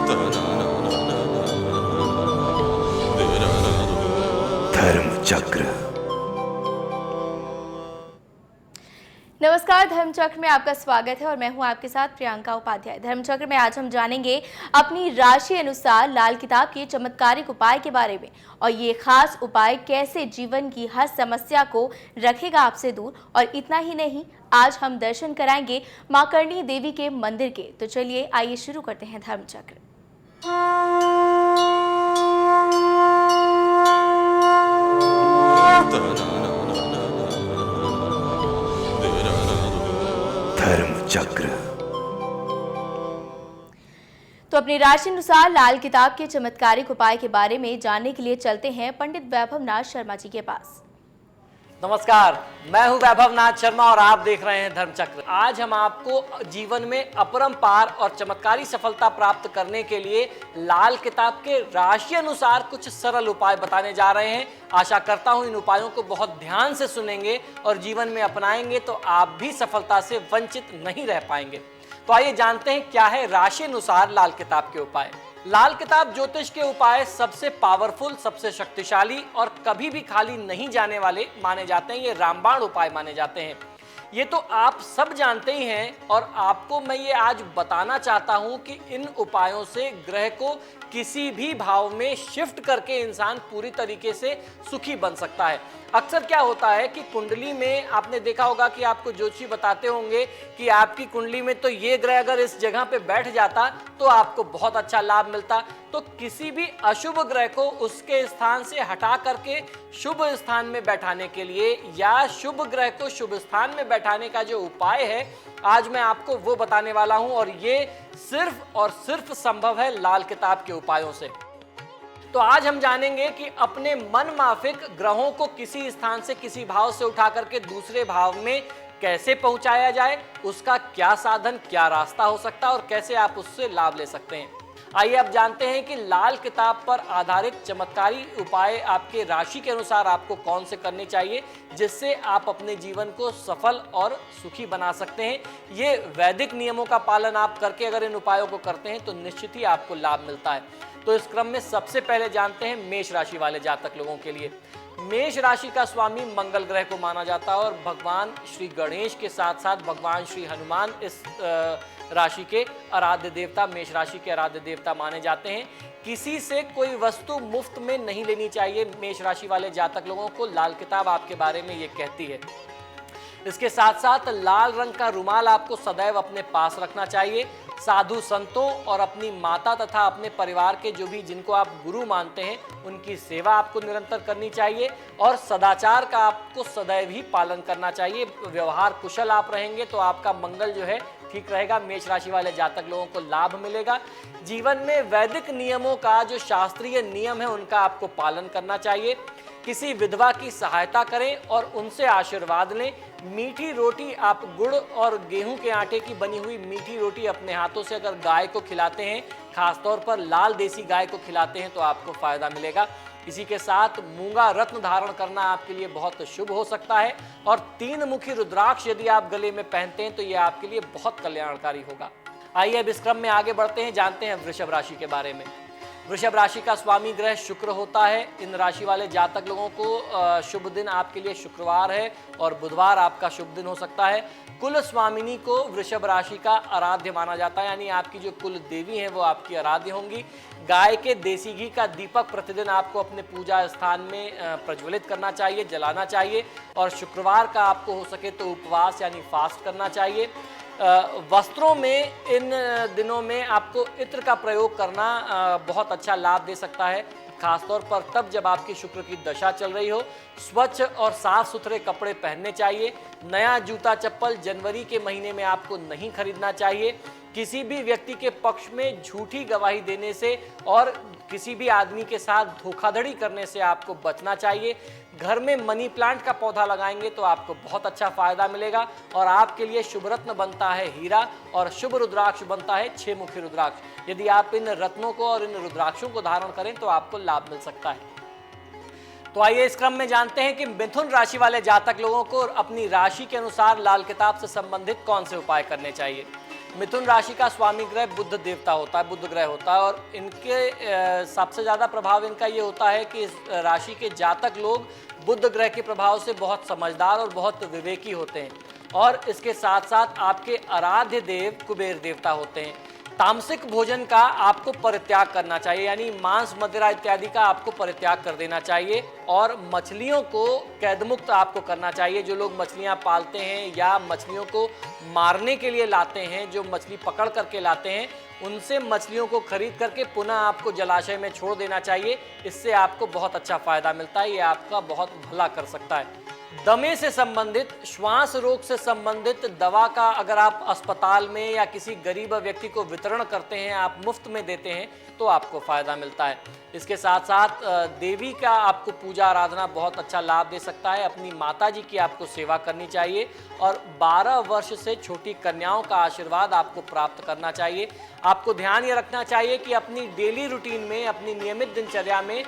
धर्म चक्र। नमस्कार, धर्मचक्र में आपका स्वागत है और मैं हूं आपके साथ प्रियंका उपाध्याय। धर्मचक्र में आज हम जानेंगे अपनी राशि अनुसार लाल किताब के चमत्कारिक उपाय के बारे में, और ये खास उपाय कैसे जीवन की हर समस्या को रखेगा आपसे दूर। और इतना ही नहीं, आज हम दर्शन कराएंगे मां करणी देवी के मंदिर के। तो चलिए आइए शुरू करते हैं धर्मचक्र। धर्म चक्र। तो अपनी राशि अनुसार लाल किताब के चमत्कारिक उपाय के बारे में जानने के लिए चलते हैं पंडित वैभव नाथ शर्मा जी के पास। नमस्कार, मैं हूं वैभव नाथ शर्मा और आप देख रहे हैं धर्मचक्र। आज हम आपको जीवन में अपरंपार और चमत्कारी सफलता प्राप्त करने के लिए लाल किताब के राशि अनुसार कुछ सरल उपाय बताने जा रहे हैं। आशा करता हूं इन उपायों को बहुत ध्यान से सुनेंगे और जीवन में अपनाएंगे तो आप भी सफलता से वंचित नहीं रह पाएंगे। तो आइए जानते हैं क्या है राशि अनुसार लाल किताब के उपाय। लाल किताब ज्योतिष के उपाय सबसे पावरफुल, सबसे शक्तिशाली और कभी भी खाली नहीं जाने वाले माने जाते हैं। ये रामबाण उपाय माने जाते हैं। ये तो आप सब जानते ही हैं और आपको मैं ये आज बताना चाहता हूं कि इन उपायों से ग्रह को किसी भी भाव में शिफ्ट करके इंसान पूरी तरीके से सुखी बन सकता है। अक्सर क्या होता है कि कुंडली में आपने देखा होगा कि आपको ज्योतिषी बताते होंगे कि आपकी कुंडली में तो ये ग्रह अगर इस जगह पे बैठ जाता तो आपको बहुत अच्छा लाभ मिलता। तो किसी भी अशुभ ग्रह को उसके स्थान से हटा करके शुभ स्थान में बैठाने के लिए या शुभ ग्रह को शुभ स्थान में बैठाने का जो उपाय है, आज मैं आपको वो बताने वाला हूं। और ये सिर्फ और सिर्फ संभव है लाल किताब के उपायों से। तो आज हम जानेंगे कि अपने मन माफिक ग्रहों को किसी स्थान से, किसी भाव से उठा करके दूसरे भाव में कैसे पहुंचाया जाए, उसका क्या साधन, क्या रास्ता हो सकता है और कैसे आप उससे लाभ ले सकते हैं। आइए अब जानते हैं कि लाल किताब पर आधारित चमत्कारी उपाय आपके राशि के अनुसार आपको कौन से करने चाहिए, जिससे आप अपने जीवन को सफल और सुखी बना सकते हैं। ये वैदिक नियमों का पालन आप करके अगर इन उपायों को करते हैं तो निश्चित ही आपको लाभ मिलता है। तो इस क्रम में सबसे पहले जानते हैं मेष राशि वाले जातक लोगों के लिए। मेष राशि का स्वामी मंगल ग्रह को माना जाता है और भगवान श्री गणेश के साथ साथ भगवान श्री हनुमान इस राशि के आराध्य देवता, मेष राशि के आराध्य देवता माने जाते हैं। किसी से कोई वस्तु मुफ्त में नहीं लेनी चाहिए। मेष राशि वाले जातक लोगों को लाल किताब आपके बारे में ये कहती है। इसके साथ साथ लाल रंग का रुमाल आपको सदैव अपने पास रखना चाहिए। साधु संतों और अपनी माता तथा अपने परिवार के जो भी जिनको आप गुरु मानते हैं उनकी सेवा आपको निरंतर करनी चाहिए और सदाचार का आपको सदैव ही पालन करना चाहिए। व्यवहार कुशल आप रहेंगे तो आपका मंगल जो है ठीक रहेगा। मेष राशि वाले जातक लोगों को लाभ मिलेगा। जीवन में वैदिक नियमों का जो शास्त्रीय नियम है उनका आपको पालन करना चाहिए। किसी विधवा की सहायता करें और उनसे आशीर्वाद लें। मीठी रोटी आप गुड़ और गेहूं के आटे की बनी हुई मीठी रोटी अपने हाथों से अगर गाय को खिलाते हैं, खासतौर पर लाल देसी गाय को खिलाते हैं तो आपको फायदा मिलेगा। इसी के साथ मूंगा रत्न धारण करना आपके लिए बहुत शुभ हो सकता है और 3 मुखी रुद्राक्ष यदि आप गले में पहनते हैं तो यह आपके लिए बहुत कल्याणकारी होगा। आइए अब इस क्रम में आगे बढ़ते हैं, जानते हैं वृषभ राशि के बारे में। वृषभ राशि का स्वामी ग्रह शुक्र होता है। इन राशि वाले जातक लोगों को शुभ दिन आपके लिए शुक्रवार है और बुधवार आपका शुभ दिन हो सकता है। कुल स्वामिनी को वृषभ राशि का आराध्य माना जाता है, यानी आपकी जो कुल देवी हैं वो आपकी आराध्य होंगी। गाय के देसी घी का दीपक प्रतिदिन आपको अपने पूजा स्थान में प्रज्वलित करना चाहिए, जलाना चाहिए। और शुक्रवार का आपको हो सके तो उपवास यानी फास्ट करना चाहिए। वस्त्रों में इन दिनों में आपको इत्र का प्रयोग करना बहुत अच्छा लाभ दे सकता है, खासतौर पर तब जब आपकी शुक्र की दशा चल रही हो। स्वच्छ और साफ सुथरे कपड़े पहनने चाहिए। नया जूता चप्पल जनवरी के महीने में आपको नहीं खरीदना चाहिए। किसी भी व्यक्ति के पक्ष में झूठी गवाही देने से और किसी भी आदमी के साथ धोखाधड़ी करने से आपको बचना चाहिए। घर में मनी प्लांट का पौधा लगाएंगे तो आपको बहुत अच्छा फायदा मिलेगा और आपके लिए शुभ रत्न बनता है हीरा और शुभ रुद्राक्ष बनता है 6 मुखी रुद्राक्ष। यदि आप इन रत्नों को और इन रुद्राक्षों को धारण करें तो आपको लाभ मिल सकता है। तो आइए इस क्रम में जानते हैं कि मिथुन राशि वाले जातक लोगों को अपनी राशि के अनुसार लाल किताब से संबंधित कौन से उपाय करने चाहिए। मिथुन राशि का स्वामी ग्रह बुध देवता होता है, बुध ग्रह होता है, और इनके सबसे ज़्यादा प्रभाव इनका ये होता है कि इस राशि के जातक लोग बुध ग्रह के प्रभाव से बहुत समझदार और बहुत विवेकी होते हैं। और इसके साथ साथ आपके आराध्य देव कुबेर देवता होते हैं। तामसिक भोजन का आपको परित्याग करना चाहिए, यानी मांस मदिरा इत्यादि का आपको परित्याग कर देना चाहिए, और मछलियों को कैदमुक्त आपको करना चाहिए। जो लोग मछलियां पालते हैं या मछलियों को मारने के लिए लाते हैं, जो मछली पकड़ करके लाते हैं, उनसे मछलियों को खरीद करके पुनः आपको जलाशय में छोड़ देना चाहिए। इससे आपको बहुत अच्छा फायदा मिलता है, ये आपका बहुत भला कर सकता है। दमे से संबंधित, श्वास रोग से संबंधित दवा का अगर आप अस्पताल में या किसी गरीब व्यक्ति को वितरण करते हैं, आप मुफ्त में देते हैं, तो आपको फायदा मिलता है। इसके साथ साथ देवी का आपको पूजा आराधना बहुत अच्छा लाभ दे सकता है। अपनी माता जी की आपको सेवा करनी चाहिए, और 12 वर्ष से छोटी कन्याओं का आशीर्वाद आपको प्राप्त करना चाहिए। आपको ध्यान ये रखना चाहिए कि अपनी डेली रूटीन में, अपनी नियमित दिनचर्या में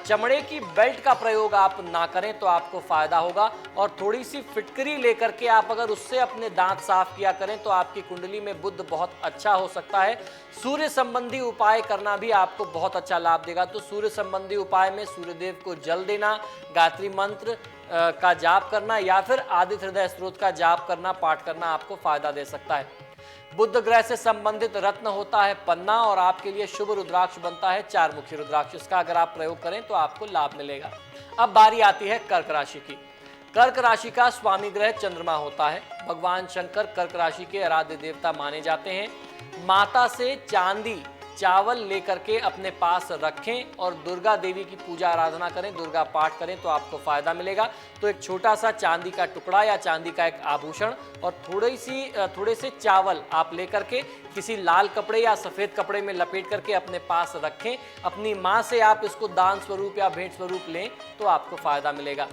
चमड़े की बेल्ट का प्रयोग आप ना करें तो आपको फायदा होगा। और थोड़ी सी फिटकरी लेकर के आप अगर उससे अपने दांत साफ किया करें तो आपकी कुंडली में बुध बहुत अच्छा हो सकता है। सूर्य संबंधी उपाय करना भी आपको बहुत अच्छा लाभ देगा। तो सूर्य संबंधी उपाय में सूर्यदेव को जल देना, गायत्री मंत्र का जाप करना, या फिर आदित्य हृदय स्त्रोत का जाप करना, पाठ करना आपको फायदा दे सकता है। बुध ग्रह से संबंधित रत्न होता है पन्ना, और आपके लिए शुभ रुद्राक्ष बनता है 4 मुखी रुद्राक्ष। इसका अगर आप प्रयोग करें तो आपको लाभ मिलेगा। अब बारी आती है कर्क राशि की। कर्क राशि का स्वामी ग्रह चंद्रमा होता है। भगवान शंकर कर्क राशि के आराध्य देवता माने जाते हैं। माता से चांदी चावल लेकर के अपने पास रखें और दुर्गा देवी की पूजा आराधना करें, दुर्गा पाठ करें, तो आपको फायदा मिलेगा। तो एक छोटा सा चांदी का टुकड़ा या चांदी का एक आभूषण और थोड़े से चावल आप लेकर के किसी लाल कपड़े या सफ़ेद कपड़े में लपेट करके अपने पास रखें। अपनी माँ से आप इसको दान स्वरूप या भेंट स्वरूप लें तो आपको फायदा मिलेगा।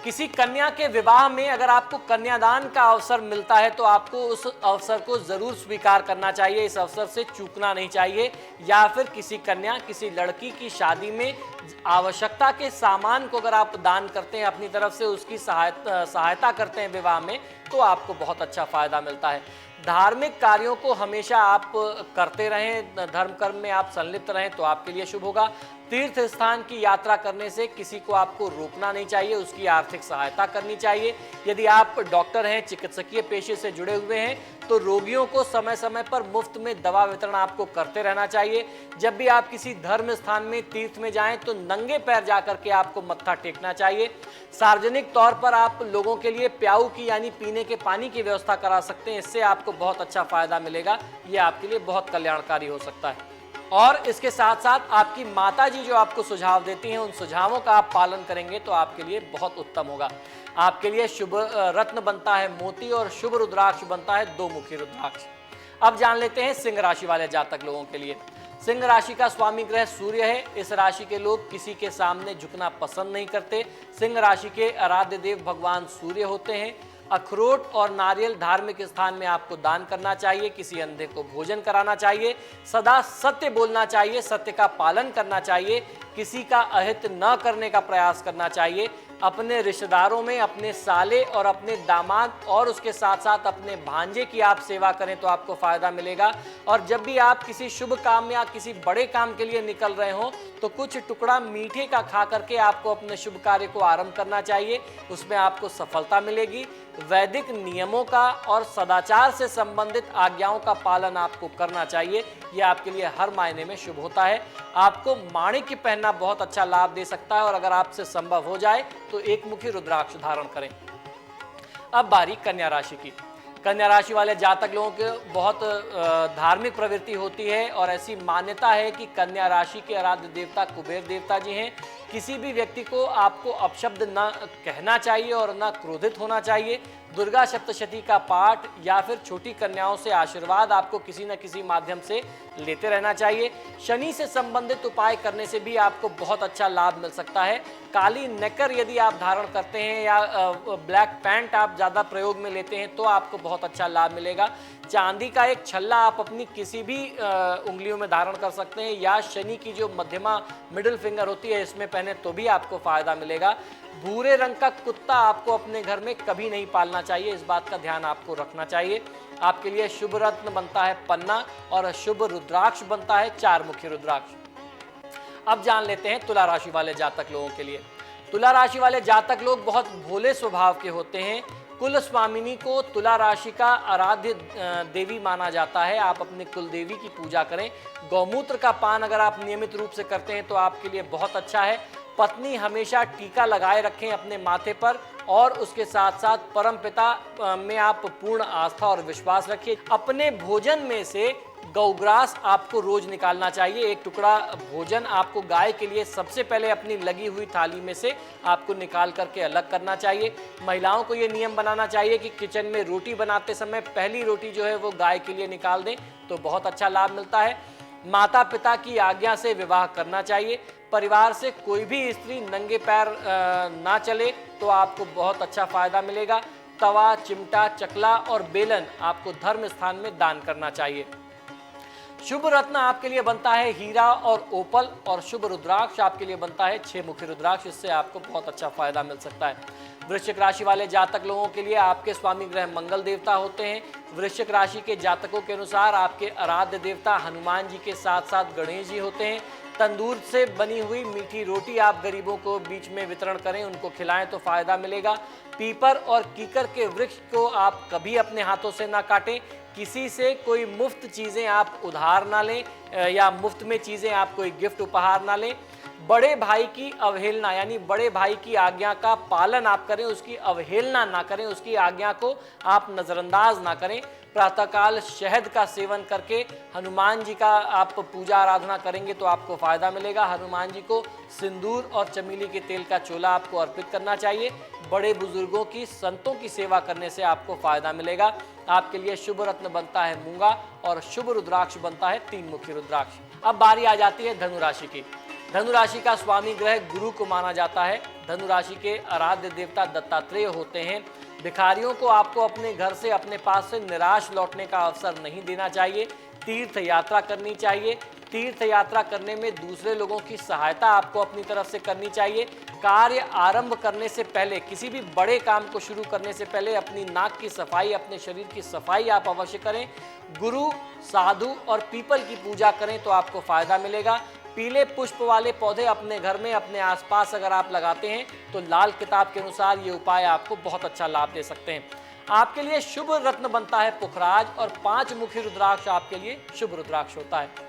किसी कन्या के विवाह में अगर आपको कन्यादान का अवसर मिलता है तो आपको उस अवसर को जरूर स्वीकार करना चाहिए, इस अवसर से चूकना नहीं चाहिए। या फिर किसी लड़की की शादी में आवश्यकता के सामान को अगर आप दान करते हैं, अपनी तरफ से उसकी सहायता करते हैं विवाह में, तो आपको बहुत अच्छा फायदा मिलता है। धार्मिक कार्यों को हमेशा आप करते रहें, धर्म कर्म में आप संलिप्त रहें तो आपके लिए शुभ होगा। तीर्थ स्थान की यात्रा करने से किसी को आपको रोकना नहीं चाहिए, उसकी आर्थिक सहायता करनी चाहिए। यदि आप डॉक्टर हैं, चिकित्सकीय पेशे से जुड़े हुए हैं, तो रोगियों को समय समय पर मुफ्त में दवा वितरण आपको करते रहना चाहिए। जब भी आप किसी धर्म स्थान में, तीर्थ में जाएं तो नंगे पैर जाकर के आपको मत्था टेकना चाहिए। सार्वजनिक तौर पर आप लोगों के लिए प्याऊ की यानी पीने के पानी की व्यवस्था करा सकते हैं, इससे आपको बहुत अच्छा फायदा मिलेगा। ये आपके लिए बहुत कल्याणकारी हो सकता है। और इसके साथ साथ आपकी माताजी जो आपको सुझाव देती हैं, उन सुझावों का आप पालन करेंगे तो आपके लिए बहुत उत्तम होगा। आपके लिए शुभ रत्न बनता है मोती, और शुभ रुद्राक्ष बनता है 2 मुखी रुद्राक्ष। अब जान लेते हैं सिंह राशि वाले जातक लोगों के लिए। सिंह राशि का स्वामी ग्रह सूर्य है। इस राशि के लोग किसी के सामने झुकना पसंद नहीं करते। सिंह राशि के आराध्य देव भगवान सूर्य होते हैं। अखरोट और नारियल धार्मिक स्थान में आपको दान करना चाहिए। किसी अंधे को भोजन कराना चाहिए। सदा सत्य बोलना चाहिए, सत्य का पालन करना चाहिए। किसी का अहित न करने का प्रयास करना चाहिए। अपने रिश्तेदारों में अपने साले और अपने दामाद और उसके साथ साथ अपने भांजे की आप सेवा करें तो आपको फायदा मिलेगा। और जब भी आप किसी शुभ काम या किसी बड़े काम के लिए निकल रहे हो तो कुछ टुकड़ा मीठे का खा करके आपको अपने शुभ कार्य को आरंभ करना चाहिए, उसमें आपको सफलता मिलेगी। वैदिक नियमों का और सदाचार से संबंधित आज्ञाओं का पालन आपको करना चाहिए, यह आपके लिए हर मायने में शुभ होता है। आपको माणिक्य पहनना बहुत अच्छा लाभ दे सकता है, और अगर आपसे संभव हो जाए तो 1 मुखी रुद्राक्ष धारण करें। अब बारी कन्या राशि की। कन्या राशि वाले जातक लोगों के बहुत धार्मिक प्रवृत्ति होती है, और ऐसी मान्यता है कि कन्या राशि के आराध्य देवता कुबेर देवता जी हैं। किसी भी व्यक्ति को आपको अपशब्द न कहना चाहिए और न क्रोधित होना चाहिए। दुर्गा सप्तशती का पाठ या फिर छोटी कन्याओं से आशीर्वाद आपको किसी न किसी माध्यम से लेते रहना चाहिए। शनि से संबंधित उपाय करने से भी आपको बहुत अच्छा लाभ मिल सकता है। काली नेकर यदि आप धारण करते हैं या ब्लैक पैंट आप ज़्यादा प्रयोग में लेते हैं तो आपको बहुत अच्छा लाभ मिलेगा। चांदी का एक छल्ला आप अपनी किसी भी उंगलियों में धारण कर सकते हैं, या शनि की जो मध्यमा मिडिल फिंगर होती है इसमें पहने तो भी आपको फायदा मिलेगा। भूरे रंग का कुत्ता आपको अपने घर में कभी नहीं पालना चाहिए, इस बात का ध्यान आपको रखना चाहिए। आपके लिए शुभ रत्न बनता है पन्ना और शुभ रुद्राक्ष बनता है 4 मुखी रुद्राक्ष। अब जान लेते हैं तुला राशि वाले जातक लोगों के लिए। तुला राशि वाले जातक लोग बहुत भोले स्वभाव के होते हैं। कुल स्वामिनी को तुला राशि का आराध्य देवी माना जाता है। आप अपने कुल देवी की पूजा करें। गौमूत्र का पान अगर आप नियमित रूप से करते हैं तो आपके लिए बहुत अच्छा है। पत्नी हमेशा टीका लगाए रखें अपने माथे पर और उसके साथ साथ परम पिता में आप पूर्ण आस्था और विश्वास रखिए। अपने भोजन में से गौग्रास आपको रोज निकालना चाहिए। एक टुकड़ा भोजन आपको गाय के लिए सबसे पहले अपनी लगी हुई थाली में से आपको निकाल करके अलग करना चाहिए। महिलाओं को ये नियम बनाना चाहिए कि किचन में रोटी बनाते समय पहली रोटी जो है वो गाय के लिए निकाल दें तो बहुत अच्छा लाभ मिलता है। माता पिता की आज्ञा से विवाह करना चाहिए। परिवार से कोई भी स्त्री नंगे पैर ना चले तो आपको बहुत अच्छा फायदा मिलेगा। तवा, चिमटा, चकला और बेलन आपको धर्म स्थान में दान करना चाहिए। शुभ रत्न आपके लिए बनता है हीरा और ओपल और शुभ रुद्राक्ष आपके लिए बनता है 6 मुखी रुद्राक्ष। इससे आपको बहुत अच्छा फायदा मिल सकता है। वृश्चिक राशि वाले जातक लोगों के लिए आपके स्वामी ग्रह मंगल देवता होते हैं। वृश्चिक राशि के जातकों के अनुसार आपके आराध्य देवता हनुमान जी के साथ साथ गणेश जी होते हैं। तंदूर से बनी हुई मीठी रोटी आप गरीबों को बीच में वितरण करें, उनको खिलाएं तो फायदा मिलेगा। पीपर और कीकर के वृक्ष को आप कभी अपने हाथों से ना काटें। किसी से कोई मुफ्त चीज़ें आप उधार ना लें या मुफ्त में चीज़ें आप कोई गिफ्ट उपहार ना लें। बड़े भाई की अवहेलना यानी बड़े भाई की आज्ञा का पालन आप करें, उसकी अवहेलना ना करें, उसकी आज्ञा को आप नज़रअंदाज ना करें। प्रातःकाल शहद का सेवन करके हनुमान जी का आप पूजा आराधना करेंगे तो आपको फ़ायदा मिलेगा। हनुमान जी को सिंदूर और चमेली के तेल का चोला आपको अर्पित करना चाहिए। बड़े बुजुर्गों की, संतों की सेवा करने से आपको फ़ायदा मिलेगा। आपके लिए शुभ रत्न बनता है मूंगा और शुभ रुद्राक्ष बनता है 3 मुखी रुद्राक्ष। अब बारी आ जाती है धनु राशि की। धनु राशि का स्वामी ग्रह गुरु को माना जाता है। धनु राशि के आराध्य देवता दत्तात्रेय होते हैं। भिखारियों को आपको अपने घर से, अपने पास से निराश लौटने का अवसर नहीं देना चाहिए। तीर्थ यात्रा करनी चाहिए। तीर्थ यात्रा करने में दूसरे लोगों की सहायता आपको अपनी तरफ से करनी चाहिए। कार्य आरंभ करने से पहले, किसी भी बड़े काम को शुरू करने से पहले अपनी नाक की सफाई, अपने शरीर की सफाई आप अवश्य करें। गुरु, साधु और पीपल की पूजा करें तो आपको फायदा मिलेगा। पीले पुष्प वाले पौधे अपने घर में, अपने आसपास अगर आप लगाते हैं तो लाल किताब के अनुसार ये उपाय आपको बहुत अच्छा लाभ दे सकते हैं। आपके लिए शुभ रत्न बनता है पुखराज और 5 मुखी रुद्राक्ष आपके लिए शुभ रुद्राक्ष होता है।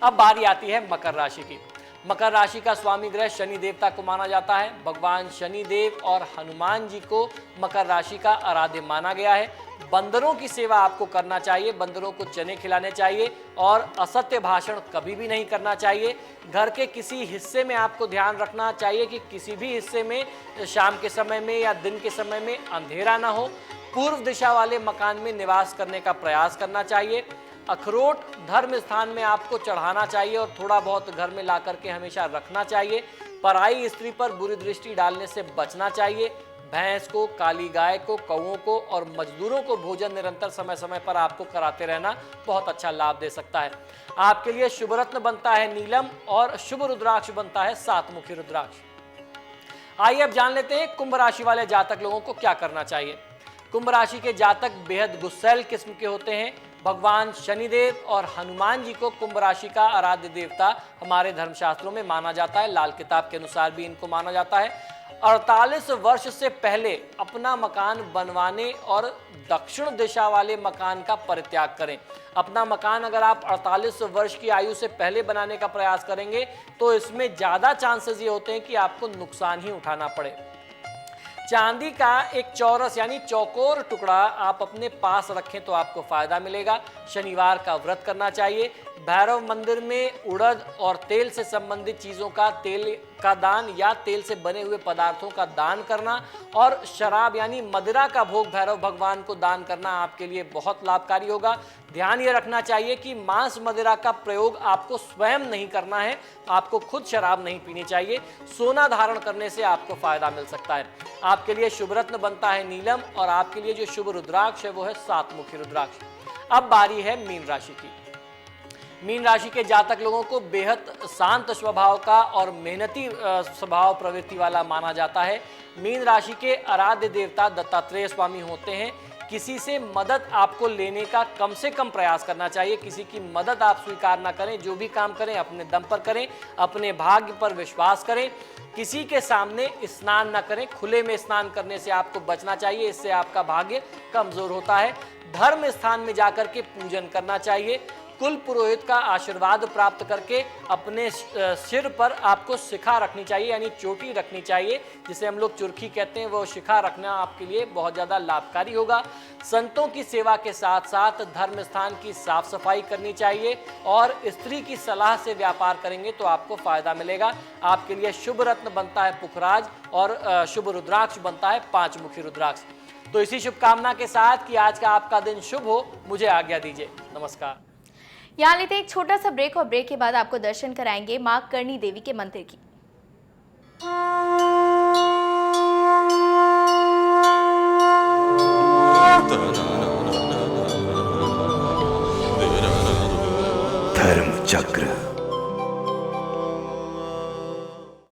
अब बारी आती है मकर राशि की। मकर राशि का स्वामी ग्रह शनि देवता को माना जाता है। भगवान शनि देव और हनुमान जी को मकर राशि का आराध्य माना गया है। बंदरों की सेवा आपको करना चाहिए। बंदरों को चने खिलाने चाहिए और असत्य भाषण कभी भी नहीं करना चाहिए। घर के किसी हिस्से में आपको ध्यान रखना चाहिए कि किसी भी हिस्से में शाम के समय में या दिन के समय में अंधेरा ना हो। पूर्व दिशा वाले मकान में निवास करने का प्रयास करना चाहिए। अखरोट धर्म स्थान में आपको चढ़ाना चाहिए और थोड़ा बहुत घर में ला करके हमेशा रखना चाहिए। पराई स्त्री पर बुरी दृष्टि डालने से बचना चाहिए। भैंस को, काली गाय को, कौओं को और मजदूरों को भोजन निरंतर समय समय पर आपको कराते रहना बहुत अच्छा लाभ दे सकता है। आपके लिए शुभ रत्न बनता है नीलम और शुभ रुद्राक्ष बनता है 7 मुखी रुद्राक्ष। आइए अब जान लेते हैं कुंभ राशि वाले जातक लोगों को क्या करना चाहिए। कुंभ राशि के जातक बेहद गुस्सैल किस्म के होते हैं। भगवान शनिदेव और हनुमान जी को कुंभ राशि का आराध्य देवता हमारे धर्मशास्त्रों में माना जाता है। लाल किताब के अनुसार भी इनको माना जाता है। 48 वर्ष से पहले अपना मकान बनवाने और दक्षिण दिशा वाले मकान का परित्याग करें। अपना मकान अगर आप 48 वर्ष की आयु से पहले बनाने का प्रयास करेंगे तो इसमें ज़्यादा चांसेस ये होते हैं कि आपको नुकसान ही उठाना पड़े। चांदी का एक चौरस यानी चौकोर टुकड़ा आप अपने पास रखें तो आपको फायदा मिलेगा। शनिवार का व्रत करना चाहिए। भैरव मंदिर में उड़द और तेल से संबंधित चीज़ों का, तेल का दान या तेल से बने हुए पदार्थों का दान करना और शराब यानी मदिरा का भोग भैरव भगवान को दान करना आपके लिए बहुत लाभकारी होगा। ध्यान ये रखना चाहिए कि मांस मदिरा का प्रयोग आपको स्वयं नहीं करना है। आपको खुद शराब नहीं पीनी चाहिए। सोना धारण करने से आपको फायदा मिल सकता है। आपके लिए शुभ रत्न बनता है नीलम और आपके लिए जो शुभ रुद्राक्ष है वो है 7 मुखी रुद्राक्ष। अब बारी है मीन राशि की। मीन राशि के जातक लोगों को बेहद शांत स्वभाव का और मेहनती स्वभाव प्रवृत्ति वाला माना जाता है। मीन राशि के आराध्य देवता दत्तात्रेय स्वामी होते हैं। किसी से मदद आपको लेने का कम से कम प्रयास करना चाहिए। किसी की मदद आप स्वीकार ना करें। जो भी काम करें अपने दम पर करें, अपने भाग्य पर विश्वास करें। किसी के सामने स्नान ना करें। खुले में स्नान करने से आपको बचना चाहिए, इससे आपका भाग्य कमजोर होता है। धर्म स्थान में जाकर के पूजन करना चाहिए। कुल पुरोहित का आशीर्वाद प्राप्त करके अपने सिर पर आपको शिखा रखनी चाहिए, यानी चोटी रखनी चाहिए, जिसे हम लोग चुरखी कहते हैं। वो शिखा रखना आपके लिए बहुत ज़्यादा लाभकारी होगा। संतों की सेवा के साथ साथ धर्म स्थान की साफ सफाई करनी चाहिए और स्त्री की सलाह से व्यापार करेंगे तो आपको फायदा मिलेगा। आपके लिए शुभ रत्न बनता है पुखराज और शुभ रुद्राक्ष बनता है 5 मुखी रुद्राक्ष। तो इसी शुभकामना के साथ कि आज का आपका दिन शुभ हो, मुझे आज्ञा दीजिए। नमस्कार। यहाँ लेते एक छोटा सा ब्रेक और ब्रेक के बाद आपको दर्शन कराएंगे मां करणी देवी के मंदिर की। धर्म चक्र।